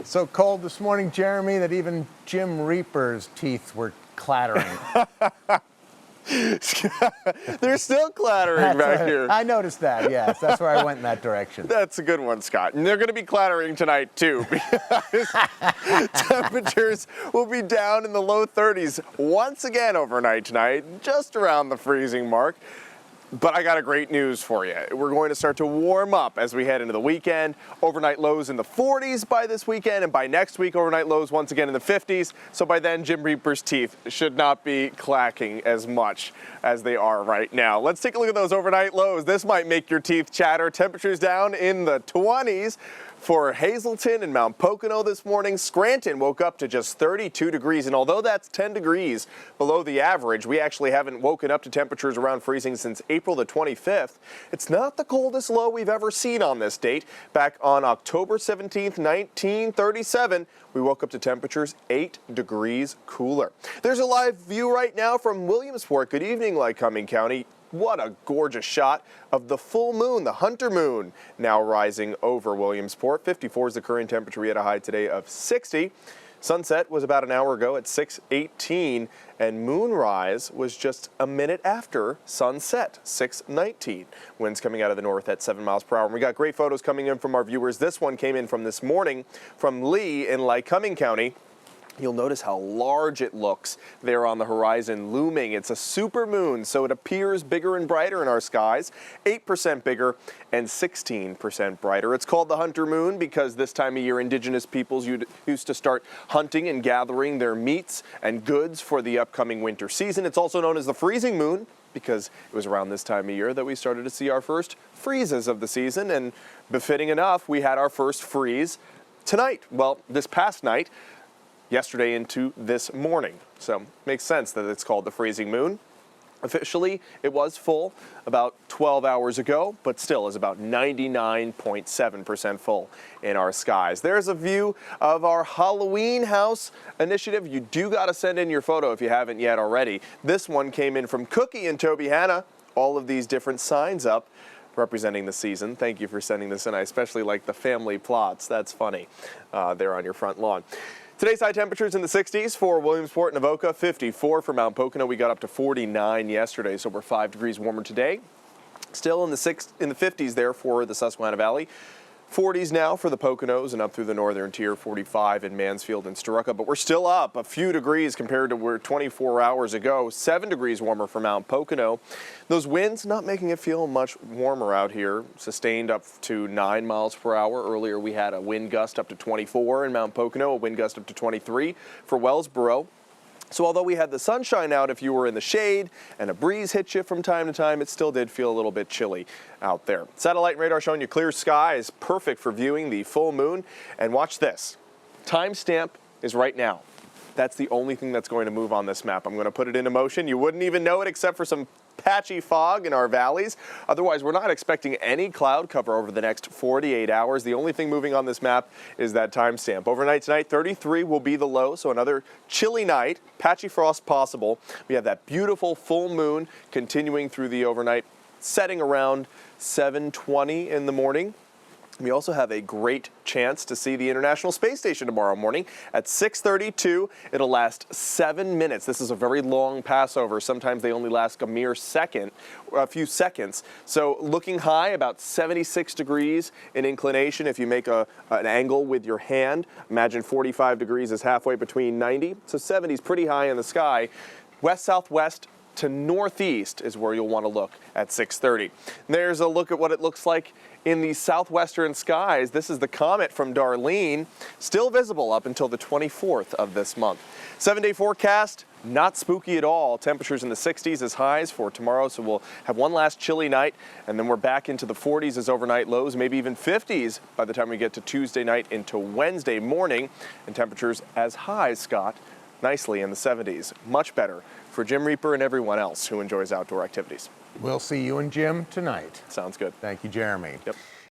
So cold this morning, Jeremy, that even Jim Reaper's teeth were clattering. They're still clattering back here. I noticed that, yes. That's where I went in that direction. That's a good one, Scott. And they're going to be clattering tonight, too, because temperatures will be down in the low 30s once again overnight tonight, just around the freezing mark. But I got a great news for you. We're going to start to warm up as we head into the weekend. Overnight lows in the 40s by this weekend, and by next week, overnight lows once again in the 50s. So by then, Jim Reaper's teeth should not be clacking as much as they are right now. Let's take a look at those overnight lows. This might make your teeth chatter. Temperatures down in the 20s. For Hazleton and Mount Pocono this morning. Scranton woke up to just 32 degrees, and although that's 10 degrees below the average, we actually haven't woken up to temperatures around freezing since April the 25th. It's not the coldest low we've ever seen on this date. Back on October 17th, 1937, we woke up to temperatures 8 degrees cooler. There's a live view right now from Williamsport. Good evening, Lycoming County. What a gorgeous shot of the full moon, the Hunter moon, now rising over Williamsport. 54 is the current temperature. We had a high today of 60. Sunset was about an hour ago at 6:18, and moonrise was just a minute after sunset, 6:19. Winds coming out of the north at 7 miles per hour. And we got great photos coming in from our viewers. This one came in from this morning from Lee in Lycoming County. You'll notice how large it looks there on the horizon looming. It's a super moon, so it appears bigger and brighter in our skies, 8% bigger and 16% brighter. It's called the Hunter moon because this time of year indigenous peoples used to start hunting and gathering their meats and goods for the upcoming winter season. It's also known as the freezing moon because it was around this time of year that we started to see our first freezes of the season, and befitting enough, we had our first freeze tonight. Well, this past night, yesterday into this morning. So makes sense that it's called the freezing moon. Officially, it was full about 12 hours ago, but still is about 99.7% full in our skies. There's a view of our Halloween house initiative. You do got to send in your photo if you haven't yet already. This one came in from Cookie and Tobyhanna. All of these different signs up representing the season. Thank you for sending this in. I especially like the family plots. That's funny there on your front lawn. Today's high temperatures in the 60s for Williamsport and Avoca, 54 for Mount Pocono. We got up to 49 yesterday, so we're 5 degrees warmer today. Still in the 50s there for the Susquehanna Valley. 40s now for the Poconos and up through the northern tier, 45 in Mansfield and Storuca. But we're still up a few degrees compared to where 24 hours ago. 7 degrees warmer for Mount Pocono. Those winds not making it feel much warmer out here. Sustained up to 9 miles per hour. Earlier we had a wind gust up to 24 in Mount Pocono, a wind gust up to 23 for Wellsboro. So although we had the sunshine out, if you were in the shade and a breeze hit you from time to time, it still did feel a little bit chilly out there. Satellite and radar showing you clear skies, perfect for viewing the full moon. And watch this. Timestamp is right now. That's the only thing that's going to move on this map. I'm going to put it into motion. You wouldn't even know it except for some patchy fog in our valleys. Otherwise, we're not expecting any cloud cover over the next 48 hours. The only thing moving on this map is that timestamp. Overnight tonight, 33 will be the low, so another chilly night, patchy frost possible. We have that beautiful full moon continuing through the overnight, setting around 7:20 in the morning. We also have a great chance to see the International Space Station tomorrow morning at 6:32. It'll last 7 minutes. This is a very long passover. Sometimes they only last a mere second, a few seconds. So looking high, about 76 degrees in inclination if you make an angle with your hand. Imagine 45 degrees is halfway between 90. So 70 is pretty high in the sky. West-southwest to northeast is where you'll want to look at 6:30. There's a look at what it looks like in the southwestern skies. This is the comet from Darlene, still visible up until the 24th of this month. 7-day forecast, not spooky at all. Temperatures in the 60s as highs for tomorrow, so we'll have one last chilly night, and then we're back into the 40s as overnight lows, maybe even 50s by the time we get to Tuesday night into Wednesday morning, and temperatures as highs, Scott, nicely in the 70s. Much better for Jim Reaper and everyone else who enjoys outdoor activities. We'll see you and Jim tonight. Sounds good. Thank you, Jeremy. Yep.